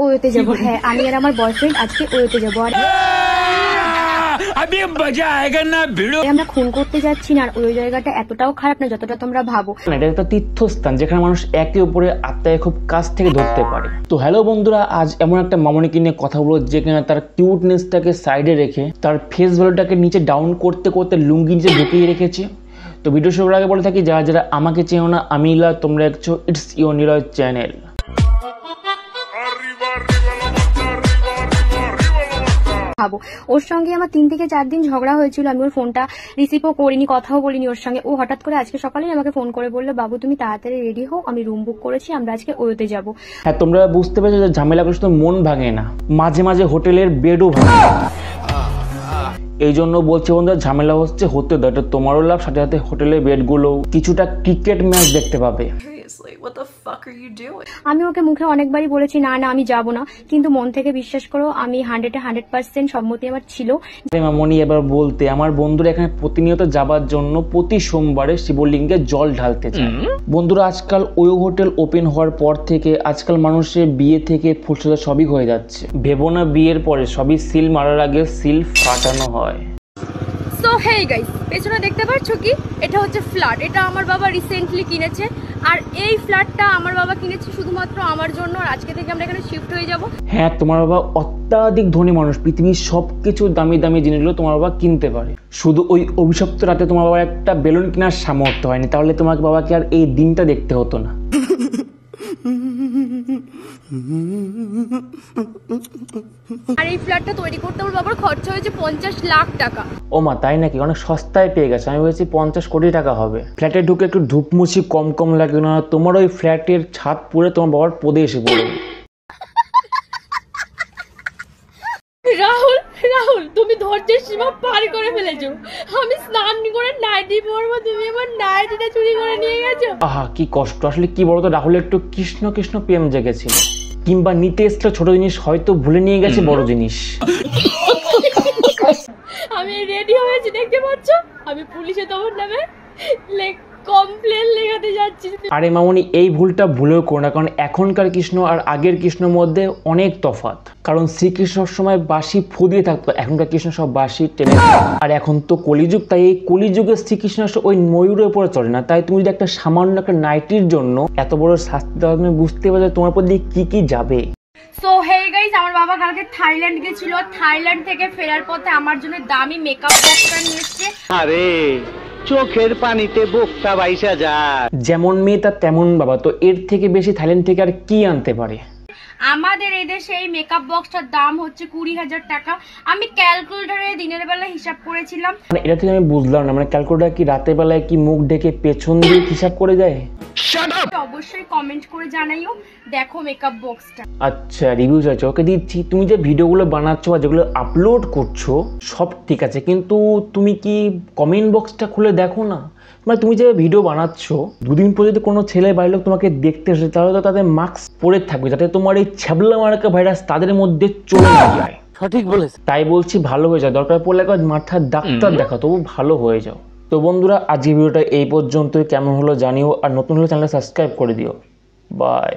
ওয়োতে যাব। হ্যাঁ, আমি আর আমার বয়ফ্রেন্ড আজকে ওয়োতে যাব। আর আমরা খুন করতে যাচ্ছি না, আর ওই জায়গাটা এতটাও খারাপ না যতটা তোমরা ভাবো। এটা একটা তীর্থস্থান যেখানে মানুষ একে অপরের আত্মায় খুব কাছ থেকে ধরতে পারে। তো হ্যালো বন্ধুরা, আজ এমন একটা মামনিকে নিয়ে কথা বলবো যেখানে তার কিউটনেসটাকে সাইডে রেখে তার ফেস ভ্যালুটাকে নিচে ডাউন করতে করতে লুঙ্গি নিচে ঢুকিয়ে রেখেছে। তো ভিডিও শুরুর আগে বলে থাকি, যারা যারা আমাকে চেনো না, আমি ইলা, তোমরা দেখছো ইটস ইওর নিলয় চ্যানেল। ভাবো, ওর সঙ্গে আমার 3 থেকে 4 দিন ঝগড়া হয়েছিল। আমি ওর ফোনটা রিসিভও করিনি, কথাও বলিনি ওর সঙ্গে। ও হঠাৎ করে আজকে সকালেই আমাকে ফোন করে বললো, বাবু তুমি তাড়াতাড়ি রেডি হও, আমি রুম বুক করেছি, আমরা আজকে ওয়োতে যাব। হ্যাঁ, তোমরা বুঝতে পেরেছো যে ঝামেলাগুলো শুধু মন ভাঙে না, মাঝে মাঝে হোটেলের বেডও ভাঙে। এই জন্য বলছি বন্ধুরা, ঝামেলা হচ্ছে হতে দাও, এটা তোমারও লাভ, সাথে সাথে হোটেলের বেডগুলো কিছুটা ক্রিকেট ম্যাচ দেখতে পাবে। আমি ওকে মুখে অনেকবারই বলেছি না না আমি যাব না, কিন্তু মন থেকে বিশ্বাস করো আমি 100% সম্মতি আমার ছিল। মামনি এবার বলতে, আমার বন্ধুরা এখানে প্রতিনিয়ত যাবার জন্য প্রতি সোমবারে শিবলিঙ্গে জল ঢালতে যায়। বন্ধুরা, আজকাল ওই হোটেল ওপেন হওয়ার পর থেকে আজকাল মানুষের বিয়ে থেকে ফুলসজ্জা সবই হয়ে যাচ্ছে। ভেবো না বিয়ের পরে সবই সিল মারার আগে সিল ফাটানো হয়। সো হেই গাইস, পেছনে দেখতে পাচ্ছ কি, এটা হচ্ছে ফ্ল্যাট। এটা আমার বাবা রিসেন্টলি কিনেছে, আর এই ফ্ল্যাটটা আমার বাবা কিনেছে শুধুমাত্র আমার জন্য। আর আজকে থেকে আমরা এখানে শিফট হয়ে যাব। হ্যাঁ, তোমার বাবা অত্যাধিক ধনী মানুষ, পৃথিবীর সবকিছু দামি দামি জিনিসগুলো তোমার বাবা কিনতে পারে। শুধু ওই অভিশপ্ত রাতে তোমার বাবার একটা বেলুন কেনার সামর্থ্য হয়নি, তাহলে তোমার বাবাকে আর এই দিনটা দেখতে হতো না। আর এই ফ্ল্যাটটা তৈরি করতে আমার বাবার খরচা হয়েছে 50 লাখ টাকা। ও মা, তাই নাকি? অনেক সস্তায় পেয়ে গেছে। আমি ভেবেছি 50 কোটি টাকা হবে। ফ্ল্যাটে ঢুকে একটু ধূপমুচি কম কম লাগে না? তোমার ওই ফ্ল্যাটের ছাদ পুড়ে তোমার বাবার পদে এসে পড়বে। রাহুল রাহুল, তুমি ধৈর্যের সীমা পার করে ফেলেছো। আমি স্নান করে নাইটি পরবো, তুমি আমার নাইটিটা চুরি করে নিয়ে গেছো। আহা, কি কষ্ট। আসলে কি বলতো, রাহুল একটু কৃষ্ণ কৃষ্ণ প্রেম জেগেছিল, কিংবা নিতে এসছিল ছোট জিনিস, হয়তো ভুলে নিয়ে গেছে বড় জিনিস। আমি রেডি হয়েছি, দেখতে পাচ্ছ। আমি পুলিশে তোমার নামে কমপ্লেন লেখাতে যাচ্ছি। আরে মামনি, এই ভুলটা ভুলেও করো না, কারণ এখনকার কৃষ্ণ আর আগের কৃষ্ণর মধ্যে অনেক তফাৎ। কারণ শ্রীকৃষ্ণ সময় বাঁশি ফু দিয়ে থাকতো, এখনকার কৃষ্ণ সব বাঁশি টেনে। আর এখন তো কলিযুগ, তাই এই কলিযুগে শ্রীকৃষ্ণ ওই ময়ূরের উপরে চলে না। তাই তুমি যদি একটা সামান্য একটা নাইটির জন্য এত বড় শাস্তি দাও, তুমি বুঝতে পারছো তোমার উপর দিয়ে কি কি যাবে। সো হেই গাইস, আমার বাবা কালকে থাইল্যান্ড গেছিল। থাইল্যান্ড থেকে ফেরার পথে আমার জন্য দামি মেকআপ বক্সটা নিয়ে এসেছে। আরে চোখের পানিতে বোকটা বাইসা যায়। যেমন মেয়ে তার তেমন বাবা, তো এর থেকে বেশি থাইল্যান্ড থেকে আর কি আনতে পারে। আমাদের এদেশে এই মেকআপ বক্সটার দাম হচ্ছে 20,000 টাকা। আমি ক্যালকুলেটরে দিনের বেলা হিসাব করেছিলাম। মানে এটা থেকে আমি বুঝলাম না, মানে ক্যালকুলেটর কি রাতের বেলায় কি মুখ ঢেকে পেছন দিয়ে হিসাব করে যায়? অবশ্যই কমেন্ট করে জানাইও। দেখো মেকআপ বক্সটা। আচ্ছা, রিভিউ চাইছো, ওকে দিচ্ছি। তুমি যে ভিডিওগুলো বানাচ্ছ বা যেগুলো আপলোড করছো সব ঠিক আছে, কিন্তু তুমি কি কমেন্ট বক্সটা খুলে দেখো না? মানে তুমি যে ভিডিও বানাচ্ছ, দুদিন পর যদি কোনো ছেলে বাইরে লোক তোমাকে দেখতে আসে, তাহলে তো তাদের মাস্ক পরে থাকবে, যাতে তোমার এই ছ্যাবলা মার্কা ভাইরাস তাদের মধ্যে চলে না যায়। সঠিক বলেছে। তাই বলছি ভালো হয়ে যাও, দরকার পড়লে একবার মাথার ডাক্তার দেখা, তবু ভালো হয়ে যাও। তো বন্ধুরা, আজকের ভিডিওটা এই পর্যন্তই। কেমন হলো জানিও, আর নতুন হলে চ্যানেলটা সাবস্ক্রাইব করে দিও। বাই।